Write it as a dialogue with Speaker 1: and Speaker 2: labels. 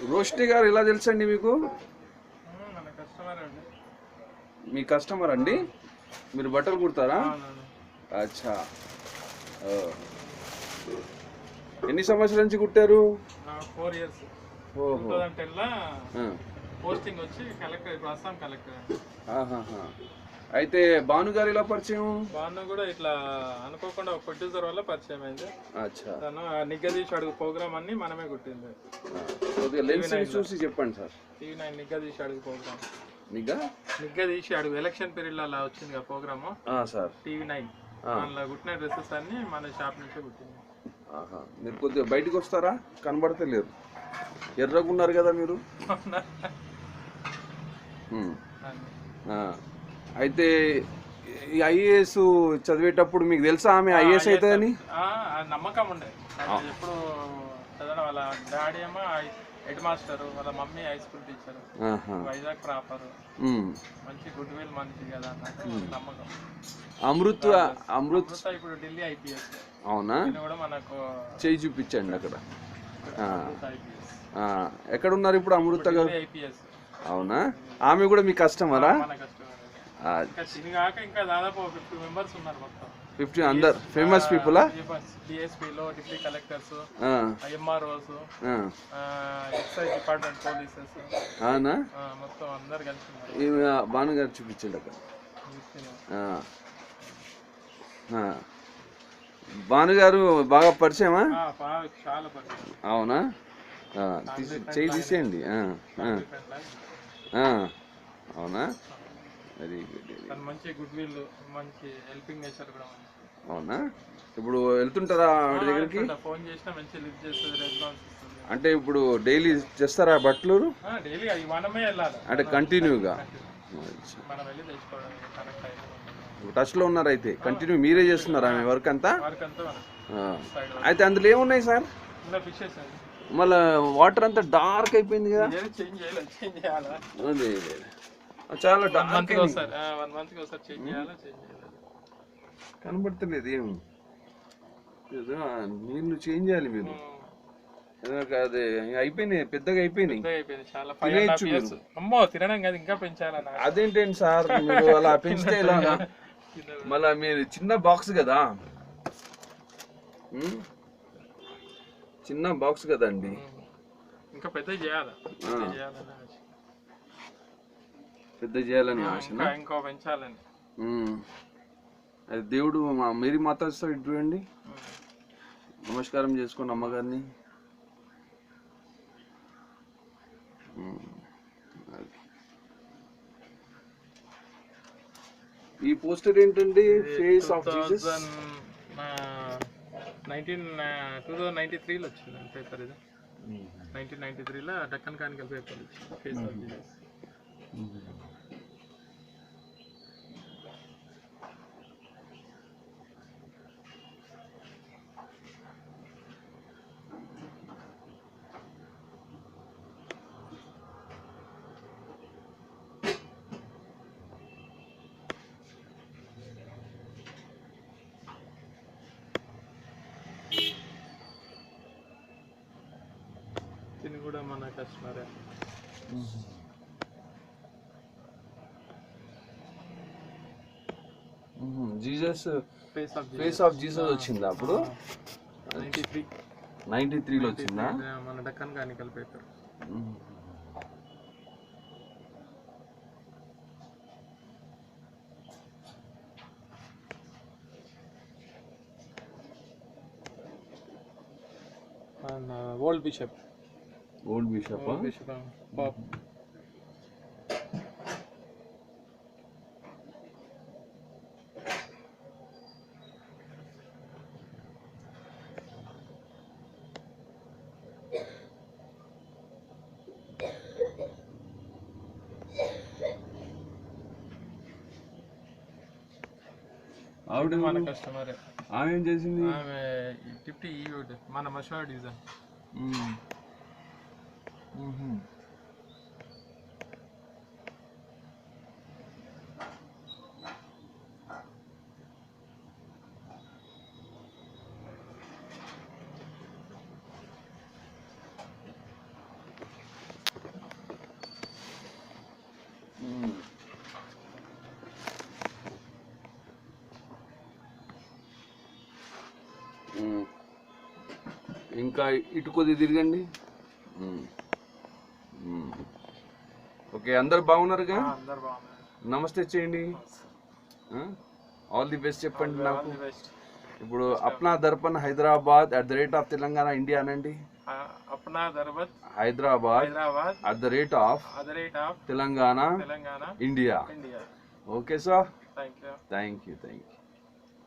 Speaker 1: రోష్ని గారు ఎలా తెలుసండి మీకు? మీ కస్టమర్ అండి? మీరు బట్టలు కుడతారా? అచ్చా. ఎన్ని సంవత్సరాల నుంచి కుట్టారు?
Speaker 2: 4 years.
Speaker 1: ఓహో.
Speaker 2: పోస్టింగ్ వచ్చి కలెక్టర్, ఇప్పుడు అస్సాం కలెక్టర్.
Speaker 1: అయితే భాను గారు ఎలా పరిచయం?
Speaker 2: భాను కూడా ఇట్లా అనుకోకుండా ఒక ప్రొడ్యూసర్ వల్ల పరిచయం అయింది.
Speaker 1: అచ్చా.
Speaker 2: తను నిగ్గదీసి అడుగు ప్రోగ్రామ్ అన్ని మనమే కుట్టింది.
Speaker 1: లెన్స్ చూసి చెప్పండి సార్.
Speaker 2: TV9 నిగ్గదీసి అడుగు ప్రోగ్రామ్.
Speaker 1: నిగ్గదీసి
Speaker 2: అడుగు ఎలక్షన్ పీరియడ్ లో అలా వచ్చింది కదా ప్రోగ్రామ్
Speaker 1: సార్.
Speaker 2: TV9 అందులో కుట్టిన డ్రెస్సెస్ అన్ని మన షాప్ నుంచే కుట్టింది.
Speaker 1: మీరు కొద్దిగా బయటకు వస్తారా? కనబడతే లేరు, ఎర్రగున్నారు కదా మీరు. అయితే ఈ ఐఏఎస్ చదివేటప్పుడు మీకు తెలుసా ఆమె ఐఏఎస్ అవుతుందని?
Speaker 2: నమ్మకం ఉండే. ఎప్పుడు చదవడం, వాళ్ళ డాడీ ఏమో హెడ్ మాస్టర్, వాళ్ళ mummy high school teacher, Vizag proper, మంచి గుడ్ విల్ మనిషి కదా అన్నట్టు నమ్మకం. అమృత్ ఇప్పుడు ఢిల్లీ IPS.
Speaker 1: అవునా?
Speaker 2: కూడా మనకు
Speaker 1: చేయి చూపించండి అక్కడ. ఎక్కడ ఉన్నారు ఇప్పుడు అమృత గారు?
Speaker 2: IPS.
Speaker 1: అవునా? ఆమె కూడా మీ కస్టమరా?
Speaker 2: ఇంకా దాదాపు 50 మెంబర్స్ ఉన్నారు మొత్తం.
Speaker 1: 50 అందరు ఫేమస్ పీపుల్.
Speaker 2: DSPలో deputy collectors, MROs, excise department polices,
Speaker 1: అవునా?
Speaker 2: మొత్తం అందరు కలిసి
Speaker 1: భాను గారు చూపించండి అక్కడ. భాను గారు బాగా పరిచయమా?
Speaker 2: చాలా పరిచయం.
Speaker 1: అవునా? చేయి తీసేయండి. అవునా, వెరీ గుడ్.
Speaker 2: తను మంచి గుడ్ విల్, మంచి హెల్పింగ్ నేచర్ కూడా మంచి.
Speaker 1: అవునా, ఇప్పుడు వెళ్తుంటారా వాడి దగ్గరికి?
Speaker 2: ఫోన్ చేసినా మంచి లిఫ్ట్ చేస్తుంది, రెస్పాన్స్ ఇస్తుంది.
Speaker 1: అంటే ఇప్పుడు డైలీ చేస్తారా బట్టలు?
Speaker 2: డైలీ మనమే వెళ్ళాలి
Speaker 1: అంటే కంటిన్యూగా
Speaker 2: మనం వెళ్ళి తెచ్చుకోవడం కరెక్ట్ అయితే.
Speaker 1: టచ్లో ఉన్నారు అయితే, కంటిన్యూ మీరే చేస్తున్నారా మీ వర్క్ అంతా?
Speaker 2: వర్క్ అంతా
Speaker 1: అయితే అందులో ఏమున్నాయి సార్?
Speaker 2: ఫిషెస్
Speaker 1: మళ్ళీ వాటర్ అంతా డార్క్ అయిపోయింది కదా?
Speaker 2: చేంజ్ చేయాలా?
Speaker 1: అదే చాలా డార్క్
Speaker 2: వన్ మంత్ కి ఒకసారి చేంజ్ చేయాలా?
Speaker 1: కనబడతలేదు ఏం, నీళ్ళు చేంజ్ చేయాలి మీరు. అదే అయిపోయినాయి, పెద్దగా అయిపోయినాయి.
Speaker 2: చాలా
Speaker 1: తినేయచ్చు మీరు.
Speaker 2: అమ్మో తినడం కాదు, ఇంకా పెంచాలన్నా.
Speaker 1: అదేంటండి సార్, మీరు అలా పెంచితే ఇలాగా? మళ్ళా మీరు చిన్న బాక్స్ కదా, చిన్న బాక్స్ కదండి,
Speaker 2: ఇంకా పెద్ద చేయాలి.
Speaker 1: పెద్ద చేయాలని ఆశ,
Speaker 2: ఇంకా పెంచాలని.
Speaker 1: అది దేవుడు మేరీ మాత ఇటు చూడండి, నమస్కారం చేసుకోండి అమ్మగారిని. ఈ పోస్టర్ ఏంటండి? ఫేస్ ఆఫ్ జీసస్
Speaker 2: 2093లో వచ్చింది పేపర్ ఇది. 1993లో డక్కన్ కానికల్ పేపర్ వచ్చింది, ఫేస్ ఆఫ్ జీసస్. ఇది కూడా మన కస్టమరే.
Speaker 1: జీసస్ ఫేస్ ఆఫ్ జీసస్ వచ్చిందా అప్పుడు? 93లో వచ్చిందా?
Speaker 2: మన Deccan conical paper. Old bishop.
Speaker 1: Old bishop
Speaker 2: pop.
Speaker 1: ఆవిడ
Speaker 2: మన కస్టమరే.
Speaker 1: ఆమె ఏం చేసింది?
Speaker 2: ఆమె టిప్టీ మన మషా డిజైన్.
Speaker 1: ఇంకా ఇటు కొద్దిగా తిరగండి. ఓకే, అందరు బాగున్నారుగా? నమస్తే చేయండి, ఆల్ ది బెస్ట్ చెప్పండి నాకు. ఇప్పుడు అప్నా దర్పణ్ హైదరాబాద్ @తెలంగాణ ఇండియా అనండి.
Speaker 2: Apna Darpan
Speaker 1: Hyderabad @Telangana India. Okay sir, thank you.